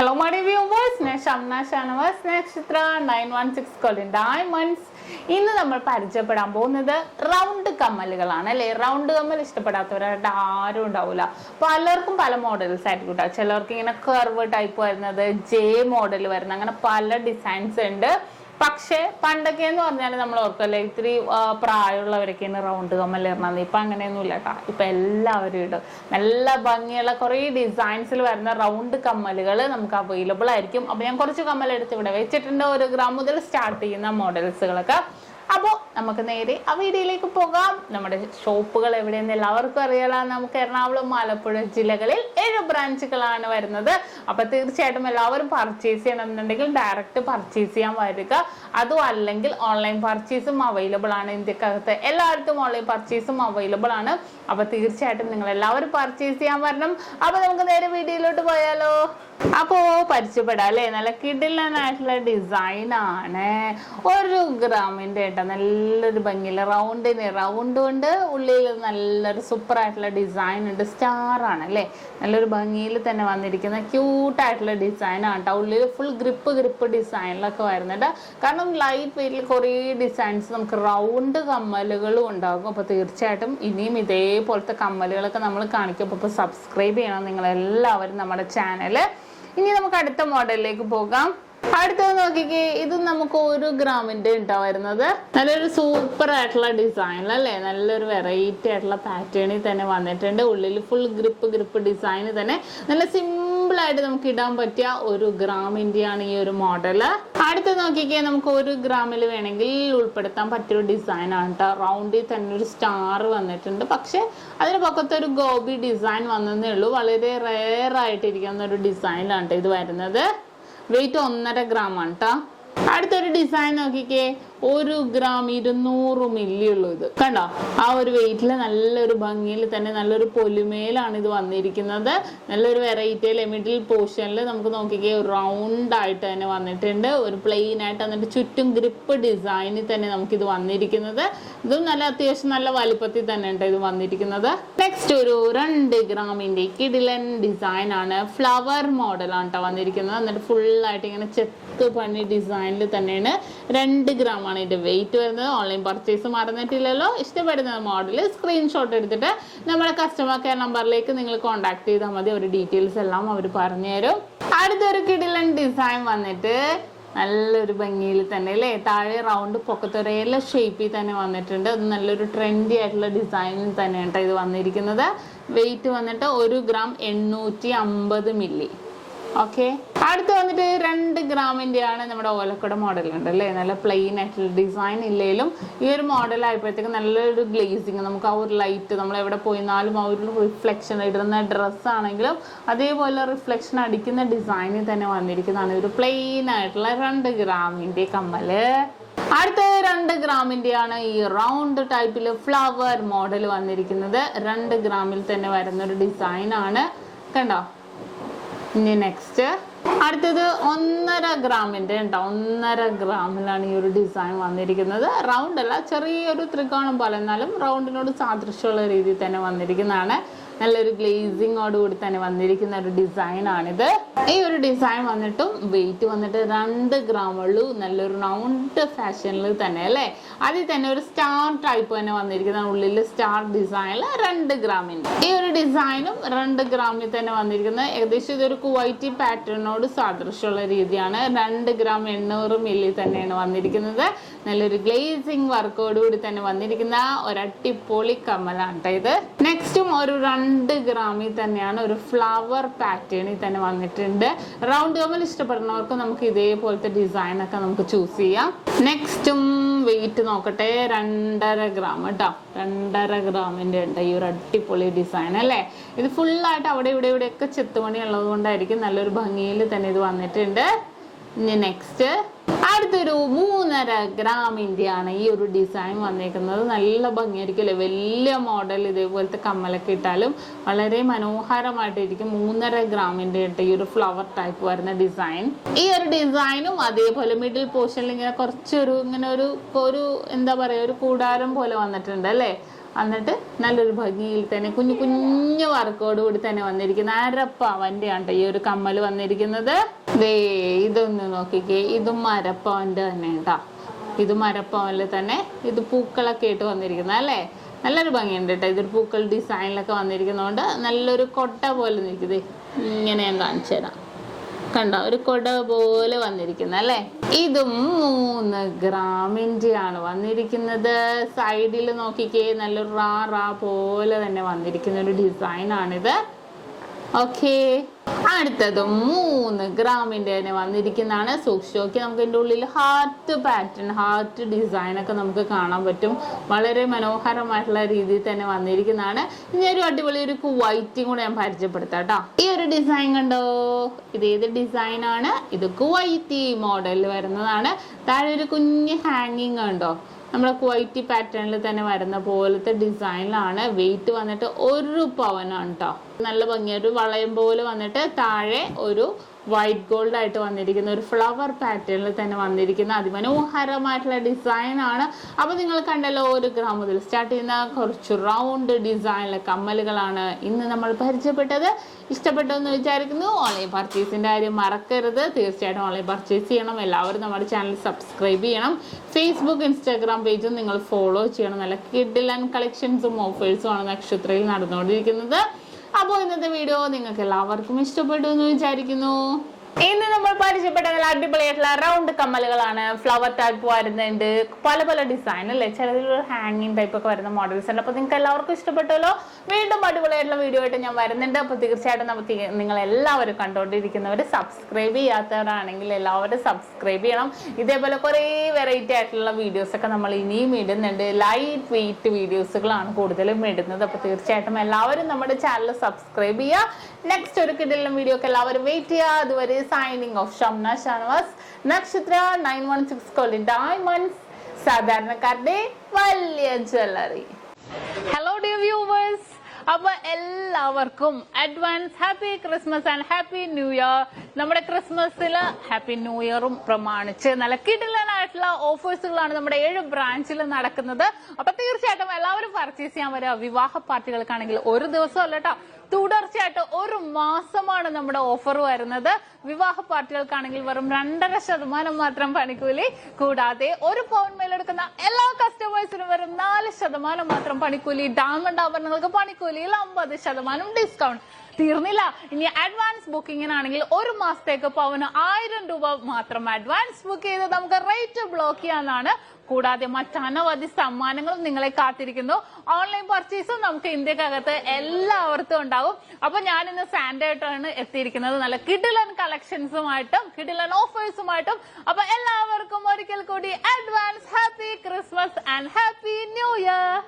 Hello my dear viewers, SHAMNA channel Nakshathra 916 Golden Diamonds. ഇന്ന് നമ്മൾ പരിചയപ്പെടാൻ പോകുന്നത് റൗണ്ട് കമ്മലുകളാണ് അല്ലേ. റൗണ്ട് കമ്മൽ ഇഷ്ടപ്പെടാത്തവരായിട്ട് ആരും ഉണ്ടാവില്ല. പലർക്കും പല മോഡൽസ് ആയിരിക്കും കേട്ടോ. ചിലർക്ക് ഇങ്ങനെ കർവ് ടൈപ്പ് വരുന്നത്, ജെ മോഡൽ വരുന്നത്, അങ്ങനെ പല ഡിസൈൻസ് ഉണ്ട്. പക്ഷെ പണ്ടൊക്കെ എന്ന് പറഞ്ഞാൽ നമ്മൾ ഓർക്കല്ലേ, ഇത്തിരി പ്രായമുള്ളവരൊക്കെയാണ് റൗണ്ട് കമ്മൽ ഇറങ്ങുന്നത്. ഇപ്പൊ അങ്ങനെയൊന്നും ഇല്ല കേട്ടോ. ഇപ്പൊ എല്ലാവരും ഇടും. നല്ല ഭംഗിയുള്ള കുറെ ഡിസൈൻസിൽ വരുന്ന റൗണ്ട് കമ്മലുകൾ നമുക്ക് അവൈലബിൾ ആയിരിക്കും. അപ്പൊ ഞാൻ കുറച്ച് കമ്മൽ എടുത്ത് ഇവിടെ വെച്ചിട്ടുണ്ട്. 1 ഗ്രാം മുതൽ സ്റ്റാർട്ട് ചെയ്യുന്ന മോഡൽസുകളൊക്കെ. അപ്പോൾ നമുക്ക് നേരെ ആ വീഡിയോയിലേക്ക് പോകാം. നമ്മുടെ ഷോപ്പുകൾ എവിടെയെന്ന് എല്ലാവർക്കും അറിയാലോ. നമുക്ക് എറണാകുളം, ആലപ്പുഴ ജില്ലകളിൽ 7 ബ്രാഞ്ചുകളാണ് വരുന്നത്. അപ്പൊ തീർച്ചയായിട്ടും എല്ലാവരും പർച്ചേസ് ചെയ്യണമെന്നുണ്ടെങ്കിൽ ഡയറക്റ്റ് പർച്ചേസ് ചെയ്യാൻ വരിക. അതും അല്ലെങ്കിൽ ഓൺലൈൻ പർച്ചേസും അവൈലബിൾ ആണ്. ഇന്ത്യക്കകത്ത് എല്ലായിടത്തും ഓൺലൈൻ പർച്ചേസും അവൈലബിൾ ആണ്. അപ്പൊ തീർച്ചയായിട്ടും നിങ്ങൾ എല്ലാവരും പർച്ചേസ് ചെയ്യാൻ വരണം. അപ്പൊ നമുക്ക് നേരെ വീഡിയോയിലോട്ട് പോയാലോ. അപ്പോ പരിചയപ്പെടാം അല്ലേ. നല്ല കിടിലനായിട്ടുള്ള ഡിസൈൻ ആണ്. 1 ഗ്രാമിന്റെ കേട്ടോ. നല്ലൊരു ഭംഗിയില്ല റൗണ്ട് കൊണ്ട് ഉള്ളിൽ നല്ലൊരു സൂപ്പർ ആയിട്ടുള്ള ഡിസൈൻ ഉണ്ട്. സ്റ്റാർ ആണ് അല്ലേ. നല്ലൊരു ഭംഗിയിൽ തന്നെ വന്നിരിക്കുന്ന ക്യൂട്ടായിട്ടുള്ള ഡിസൈൻ ആണ് കേട്ടോ. ഉള്ളിൽ ഫുൾ ഗ്രിപ്പ് ഡിസൈനിലൊക്കെ വരുന്നുണ്ട്. കാരണം ലൈറ്റ് വെയിറ്റിൽ കുറേ ഡിസൈൻസ് നമുക്ക് റൗണ്ട് കമ്മലുകളും ഉണ്ടാകും. അപ്പോൾ തീർച്ചയായിട്ടും ഇനിയും ഇതേപോലത്തെ കമ്മലുകളൊക്കെ നമ്മൾ കാണിക്കും. അപ്പോൾ സബ്സ്ക്രൈബ് ചെയ്യണം നിങ്ങളെല്ലാവരും നമ്മുടെ ചാനൽ. ഇനി നമുക്ക് അടുത്ത മോഡലിലേക്ക് പോകാം. അടുത്തത് നോക്കിക്കേ. ഇത് നമുക്ക് 1 ഗ്രാമിന്റെ വരുന്നത്. നല്ലൊരു സൂപ്പർ ആയിട്ടുള്ള ഡിസൈൻ അല്ലേ. നല്ലൊരു വെറൈറ്റി ആയിട്ടുള്ള പാറ്റേണിൽ തന്നെ വന്നിട്ടുണ്ട്. ഉള്ളിൽ ഫുൾ ഗ്രിപ്പ് ഡിസൈൻ തന്നെ നല്ല സിമ്പിൾ ആയിട്ട് നമുക്ക് ഇടാൻ പറ്റിയ 1 ഗ്രാമിന്റെ ആണ് ഈ ഒരു മോഡല്. അടുത്ത് നോക്കിക്കേ. നമുക്ക് 1 ഗ്രാമിൽ വേണമെങ്കിൽ ഉൾപ്പെടുത്താൻ പറ്റിയൊരു ഡിസൈൻ ആണ് കേട്ടോ. റൗണ്ടിൽ തന്നെ ഒരു സ്റ്റാർ വന്നിട്ടുണ്ട്. പക്ഷെ അതിന് പക്കത്തൊരു ഗോബി ഡിസൈൻ വന്നതേ ഉള്ളൂ. വളരെ റെയർ ആയിട്ടിരിക്കുന്ന ഒരു ഡിസൈനിലാണ് ഇത് വരുന്നത്. വെയിറ്റ് 1.5 ഗ്രാം ആണ് കേട്ടോ. അടുത്തൊരു ഡിസൈൻ നോക്കിക്കേ. 1 ഗ്രാം 200 മില്ലി ഉള്ളൂ. ഇത് കണ്ടോ. ആ ഒരു വെയിറ്റിൽ നല്ലൊരു ഭംഗിയിൽ തന്നെ നല്ലൊരു പൊലിമയിലാണ് ഇത് വന്നിരിക്കുന്നത്. നല്ലൊരു വെറൈറ്റിയിൽ മിഡിൽ പോർഷനിൽ നമുക്ക് നോക്കിക്കേ റൗണ്ട് ആയിട്ട് തന്നെ വന്നിട്ടുണ്ട്. ഒരു പ്ലെയിൻ ആയിട്ട് വന്നിട്ട് ചുറ്റും ഗ്രിപ്പ് ഡിസൈനിൽ തന്നെ നമുക്ക് ഇത് വന്നിരിക്കുന്നത്. ഇതും നല്ല അത്യാവശ്യം നല്ല വലിപ്പത്തിൽ തന്നെ ഉണ്ട് ഇത് വന്നിരിക്കുന്നത്. നെക്സ്റ്റ് ഒരു 2 ഗ്രാമിന്റെ കിടിലൻ ഡിസൈൻ ആണ്. ഫ്ലവർ മോഡലാണ് കേട്ടോ വന്നിരിക്കുന്നത്. എന്നിട്ട് ഫുൾ ആയിട്ട് ഇങ്ങനെ ചെത്ത് പണി ഡിസൈനിൽ തന്നെയാണ്. 2 ഗ്രാം ഇതിന്റെ വെയിറ്റ് വരുന്നത്. ഓൺലൈൻ പർച്ചേസ് മറന്നിട്ടില്ലല്ലോ. ഇഷ്ടപ്പെടുന്ന മോഡൽ സ്ക്രീൻഷോട്ട് എടുത്തിട്ട് നമ്മുടെ കസ്റ്റമർ കെയർ നമ്പറിലേക്ക് നിങ്ങൾ കോൺടാക്ട് ചെയ്താൽ മതി. ഒരു ഡീറ്റെയിൽസ് എല്ലാം അവർ പറഞ്ഞുതരും. അടുത്തൊരു കിടിലൻ ഡിസൈൻ വന്നിട്ട് നല്ലൊരു ഭംഗിയിൽ തന്നെ അല്ലേ. താഴെ റൗണ്ട് പൊക്കത്തൊരേല ഷേപ്പിൽ തന്നെ വന്നിട്ടുണ്ട്. അത് നല്ലൊരു ട്രെൻഡി ആയിട്ടുള്ള ഡിസൈനിൽ തന്നെയാണ് ഇത് വന്നിരിക്കുന്നത്. വെയിറ്റ് വന്നിട്ട് 1 ഗ്രാം 850 മില്ലി. ഓക്കെ. അടുത്ത് വന്നിട്ട് 2 ഗ്രാമിന്റെ ആണ്. നമ്മുടെ ഓലക്കുട മോഡൽ ഉണ്ട് അല്ലേ. നല്ല പ്ലെയിൻ ആയിട്ടുള്ള ഡിസൈൻ ഇല്ലെങ്കിലും ഈ ഒരു മോഡൽ ആയപ്പോഴത്തേക്ക് നല്ലൊരു ഗ്ലേസിങ്. നമുക്ക് ആ ഒരു ലൈറ്റ് നമ്മൾ എവിടെ പോയിരുന്നാലും ആ ഒരു റിഫ്ലക്ഷൻ ഇടുന്ന ഡ്രസ്സ് ആണെങ്കിലും അതേപോലെ റിഫ്ലക്ഷൻ അടിക്കുന്ന ഡിസൈനിൽ തന്നെ വന്നിരിക്കുന്നതാണ് ഒരു പ്ലെയിൻ ആയിട്ടുള്ള 2 ഗ്രാമിന്റെ കമ്മല്. അടുത്ത 2 ഗ്രാമിന്റെ ആണ് ഈ റൗണ്ട് ടൈപ്പിൽ ഫ്ലവർ മോഡൽ വന്നിരിക്കുന്നത്. 2 ഗ്രാമിൽ തന്നെ വരുന്ന ഒരു ഡിസൈൻ ആണ്. കണ്ടോ. ഇനി നെക്സ്റ്റ് അടുത്തത് 1.5 ഗ്രാമിന്റെ ഉണ്ടോ. 1.5 ഗ്രാമിലാണ് ഈ ഒരു ഡിസൈൻ വന്നിരിക്കുന്നത്. റൗണ്ട് അല്ല, ചെറിയൊരു ത്രികോണം പോലെ, എന്നാലും റൗണ്ടിനോട് സാദൃശ്യമുള്ള രീതിയിൽ തന്നെ വന്നിരിക്കുന്നതാണ്. നല്ലൊരു ഗ്ലേസിങ്ങോട് കൂടി തന്നെ വന്നിരിക്കുന്ന ഒരു ഡിസൈൻ ആണിത്. ഈ ഒരു ഡിസൈൻ വന്നിട്ടും വെയിറ്റ് വന്നിട്ട് 2 ഗ്രാം ഉള്ളൂ. നല്ലൊരു റൗണ്ട് ഫാഷനിൽ തന്നെ അല്ലേ. അതിൽ തന്നെ ഒരു സ്റ്റാർ ടൈപ്പ് തന്നെ വന്നിരിക്കുന്ന ഉള്ളിൽ സ്റ്റാർ ഡിസൈനിൽ 2 ഗ്രാമിന്റെ ഈ ഒരു ഡിസൈനും 2 ഗ്രാമിൽ തന്നെ വന്നിരിക്കുന്നത്. ഏകദേശം ഇതൊരു കുവൈറ്റി പാറ്റേണിനോട് സാദൃശ്യമുള്ള രീതിയാണ്. 2 ഗ്രാം 800 മില്ലി തന്നെയാണ് വന്നിരിക്കുന്നത്. നല്ലൊരു ഗ്ലേസിങ് വർക്കോട് കൂടി തന്നെ വന്നിരിക്കുന്ന ഒരു അടിപൊളി കമ്മലാണ് ഇത്. നെക്സ്റ്റും ഒരു 2 ഗ്രാമിൽ തന്നെയാണ്. ഒരു ഫ്ലവർ പാറ്റേണിൽ തന്നെ വന്നിട്ടുണ്ട്. റൗണ്ട് കമ്മൽ ഇഷ്ടപ്പെടുന്നവർക്ക് നമുക്ക് ഇതേപോലത്തെ ഡിസൈൻ ഒക്കെ നമുക്ക് ചൂസ് ചെയ്യാം. നെക്സ്റ്റും വെയിറ്റ് നോക്കട്ടെ. 2.5 ഗ്രാം കേട്ടോ. 2.5 ഗ്രാമിന്റെ ഉണ്ട് ഈ ഒരു അടിപൊളി ഡിസൈൻ അല്ലേ. ഇത് ഫുള്ളായിട്ട് അവിടെ ഇവിടെയൊക്കെ ചെത്തുപണി ഉള്ളത് കൊണ്ടായിരിക്കും നല്ലൊരു ഭംഗിയിൽ തന്നെ ഇത് വന്നിട്ടുണ്ട്. ഇനി നെക്സ്റ്റ് അടുത്തൊരു 3.5 ഗ്രാമിന്റെ ആണ് ഈ ഒരു ഡിസൈൻ വന്നിരിക്കുന്നത്. നല്ല ഭംഗിയായിരിക്കും. വലിയ മോഡൽ ഇതേപോലത്തെ കമ്മലൊക്കെ ഇട്ടാലും വളരെ മനോഹരമായിട്ടിരിക്കും. 3.5 ഗ്രാമിന്റെ ഈ ഒരു ഫ്ലവർ ടൈപ്പ് വരുന്ന ഡിസൈൻ. ഈ ഒരു ഡിസൈനും അതേപോലെ മിഡിൽ പോർഷനിൽ ഇങ്ങനെ കുറച്ചൊരു ഇങ്ങനെ ഒരു എന്താ പറയാ ഒരു കൂടാരം പോലെ വന്നിട്ടുണ്ട് അല്ലേ. എന്നിട്ട് നല്ലൊരു ഭംഗിയിൽ തന്നെ കുഞ്ഞു കുഞ്ഞു വർക്കോട് കൂടി തന്നെ വന്നിരിക്കുന്ന അരപ്പവന്റെ ആണ് ഈ ഒരു കമ്മൽ വന്നിരിക്കുന്നത്. ദേ ഇതൊന്ന് നോക്കിക്കേ, ഇതും അരപ്പവന്റെ തന്നെ കേട്ടോ. ഇതും അരപ്പവനിൽ തന്നെ ഇത് പൂക്കളൊക്കെ ആയിട്ട് വന്നിരിക്കുന്നത് അല്ലേ, നല്ലൊരു ഭംഗിയുണ്ട് കേട്ടോ. ഇതൊരു പൂക്കൾ ഡിസൈനിലൊക്കെ വന്നിരിക്കുന്നതുകൊണ്ട് നല്ലൊരു കൊട്ട പോലെ നിൽക്കുന്നത്. ഇങ്ങനെ ഞാൻ കാണിച്ചു തരാം, കണ്ടോ, ഒരു കൊട പോലെ വന്നിരിക്കുന്നത് അല്ലേ. ഇതും 3 ഗ്രാമിന്റെ ആണ് വന്നിരിക്കുന്നത്. സൈഡിൽ നോക്കിക്കേ, നല്ലൊരു റാ പോലെ തന്നെ വന്നിരിക്കുന്ന ഒരു ഡിസൈൻ ആണിത്. ഓക്കെ, അടുത്തതും 3 ഗ്രാമിന്റെ തന്നെ വന്നിരിക്കുന്നതാണ്. സൂക്ഷിച്ച് നോക്കി, നമുക്ക് ഇതിൻ്റെ ഉള്ളിൽ ഹാർട്ട് പാറ്റേൺ, ഹാർട്ട് ഡിസൈൻ ഒക്കെ നമുക്ക് കാണാൻ പറ്റും. വളരെ മനോഹരമായിട്ടുള്ള രീതിയിൽ തന്നെ വന്നിരിക്കുന്നതാണ്. ഇനി ഒരു അടിപൊളി ഒരു കുവൈറ്റും കൂടെ ഞാൻ പരിചയപ്പെടുത്താം കേട്ടോ. ഈ ഒരു ഡിസൈൻ കണ്ടോ, ഇത് ഏത് ഡിസൈൻ ആണ്? ഇത് കുവൈറ്റി മോഡലിൽ വരുന്നതാണ്. താഴെ ഒരു കുഞ്ഞ് ഹാങ്ങിങ് കണ്ടോ, നമ്മുടെ കുവൈറ്റി പാറ്റേണിൽ തന്നെ വരുന്ന പോലത്തെ ഡിസൈനിലാണ്. വെയിറ്റ് വന്നിട്ട് 1 പവനാണ് കേട്ടോ. നല്ല ഭംഗിയൊരു വളയം പോലെ വന്നിട്ട് താഴെ ഒരു വൈറ്റ് ഗോൾഡ് ആയിട്ട് വന്നിരിക്കുന്ന ഒരു ഫ്ലവർ പാറ്റേണിൽ തന്നെ വന്നിരിക്കുന്ന അതിമനോഹരമായിട്ടുള്ള ഡിസൈൻ ആണ്. അപ്പൊ നിങ്ങൾ കണ്ടല്ലോ, 1 ഗ്രാം മുതൽ സ്റ്റാർട്ട് ചെയ്യുന്ന കുറച്ച് റൗണ്ട് ഡിസൈനിലെ കമ്മലുകളാണ് ഇന്ന് നമ്മൾ പരിചയപ്പെട്ടത്. ഇഷ്ടപ്പെട്ടു എന്ന് വിചാരിക്കുന്നു. ഓൺലൈൻ പർച്ചേസിന്റെ കാര്യം മറക്കരുത്, തീർച്ചയായിട്ടും ഓൺലൈൻ പർച്ചേസ് ചെയ്യണം. എല്ലാവരും നമ്മുടെ ചാനൽ സബ്സ്ക്രൈബ് ചെയ്യണം. ഫേസ്ബുക്ക് ഇൻസ്റ്റാഗ്രാം പേജും നിങ്ങൾ ഫോളോ ചെയ്യണം. നല്ല കിഡിലൻ കളക്ഷൻസും ഓഫേഴ്സും ആണ് നക്ഷത്രയിൽ നടന്നുകൊണ്ടിരിക്കുന്നത്. അപ്പോൾ ഇന്നത്തെ വീഡിയോ നിങ്ങൾക്ക് എല്ലാവർക്കും ഇഷ്ടപ്പെട്ടു എന്ന് വിചാരിക്കുന്നു. ഇന്ന് നമ്മൾ പരിചയപ്പെട്ട നല്ല അടിപൊളിയായിട്ടുള്ള റൗണ്ട് കമ്മലുകളാണ്. ഫ്ലവർ ടൈപ്പ് വരുന്നുണ്ട്, പല പല ഡിസൈൻ അല്ലേ, ചിലതിൽ ഹാങ്ങിങ് ടൈപ്പ് ഒക്കെ വരുന്ന മോഡൽസ് ഉണ്ട്. അപ്പോൾ നിങ്ങൾക്ക് എല്ലാവർക്കും ഇഷ്ടപ്പെട്ടല്ലോ. വീണ്ടും അടിപൊളിയായിട്ടുള്ള വീഡിയോ ആയിട്ട് ഞാൻ വരുന്നുണ്ട്. അപ്പോൾ തീർച്ചയായിട്ടും നമുക്ക് നിങ്ങൾ എല്ലാവരും കണ്ടുകൊണ്ടിരിക്കുന്നവർ സബ്സ്ക്രൈബ് ചെയ്യാത്തവരാണെങ്കിൽ എല്ലാവരും സബ്സ്ക്രൈബ് ചെയ്യണം. ഇതേപോലെ കുറേ വെറൈറ്റി ആയിട്ടുള്ള വീഡിയോസ് ഒക്കെ നമ്മൾ ഇനിയും ഇടുന്നുണ്ട്. ലൈറ്റ് വെയിറ്റ് വീഡിയോസുകളാണ് കൂടുതലും ഇടുന്നത്. അപ്പോൾ തീർച്ചയായിട്ടും എല്ലാവരും നമ്മുടെ ചാനൽ സബ്സ്ക്രൈബ് ചെയ്യുക. നെക്സ്റ്റ് ഒരു കിടിലൻ വീഡിയോ ഒക്കെ എല്ലാവരും വെയിറ്റ് ചെയ്യുക. അതുവരെ signing off. ഷംന ഷാനവാസ്, നക്ഷത്ര 916 ഗോൾഡൻ ഡയമണ്ട്സ്, സാധാരണക്കാരുടെ വലിയ ജ്വല്ലറി. ഹലോ ഡിയർ വ്യൂവേഴ്സ്, അപ്പൊ എല്ലാവർക്കും advance happy Christmas and happy new year. നമ്മുടെ ക്രിസ്മസില് ഹാപ്പി ന്യൂ ഇയറും പ്രമാണിച്ച് നല്ല കിടിലനായിട്ടുള്ള ഓഫേഴ്സുകളാണ് നമ്മുടെ 7 ബ്രാഞ്ചിൽ നടക്കുന്നത്. അപ്പൊ തീർച്ചയായിട്ടും എല്ലാവരും പർച്ചേസ് ചെയ്യാൻ വരിക. വിവാഹ പാർട്ടികൾക്കാണെങ്കിൽ ഒരു ദിവസം അല്ല കേട്ടോ, തുടർച്ചയായിട്ട് 1 മാസമാണ് നമ്മുടെ ഓഫർ വരുന്നത്. വിവാഹ പാർട്ടികൾക്കാണെങ്കിൽ വെറും 2.5% മാത്രം പണിക്കൂലി, കൂടാതെ 1 പൗൺ മേലെടുക്കുന്ന എല്ലാ കസ്റ്റമേഴ്സിനും വെറും 4% മാത്രം പണിക്കൂലി. ഡയമണ്ട് ആഭരണങ്ങൾക്ക് പണിക്കൂലിയിൽ 50% ഡിസ്കൗണ്ട്. തീർന്നില്ല, ഇനി അഡ്വാൻസ് ബുക്കിങ്ങിനാണെങ്കിൽ 1 മാസത്തേക്ക് പവന് 1000 രൂപ മാത്രം അഡ്വാൻസ് ബുക്ക് ചെയ്ത് നമുക്ക് റേറ്റ് ബ്ലോക്ക് ചെയ്യാനാണ്. കൂടാതെ മറ്റനവധി സമ്മാനങ്ങളും നിങ്ങളെ കാത്തിരിക്കുന്നു. ഓൺലൈൻ പർച്ചേസും നമുക്ക് ഇന്ത്യക്കകത്ത് എല്ലാവർക്കും ഉണ്ടാവും. അപ്പൊ ഞാൻ ഇന്ന് സാൻഡേ ആയിട്ടാണ് എത്തിയിരിക്കുന്നത്, നല്ല കിഡിലൻ കളക്ഷൻസുമായിട്ടും കിഡിലൻ ഓഫേഴ്സുമായിട്ടും. അപ്പൊ എല്ലാവർക്കും ഒരിക്കൽ കൂടി advance happy Christmas and happy new year.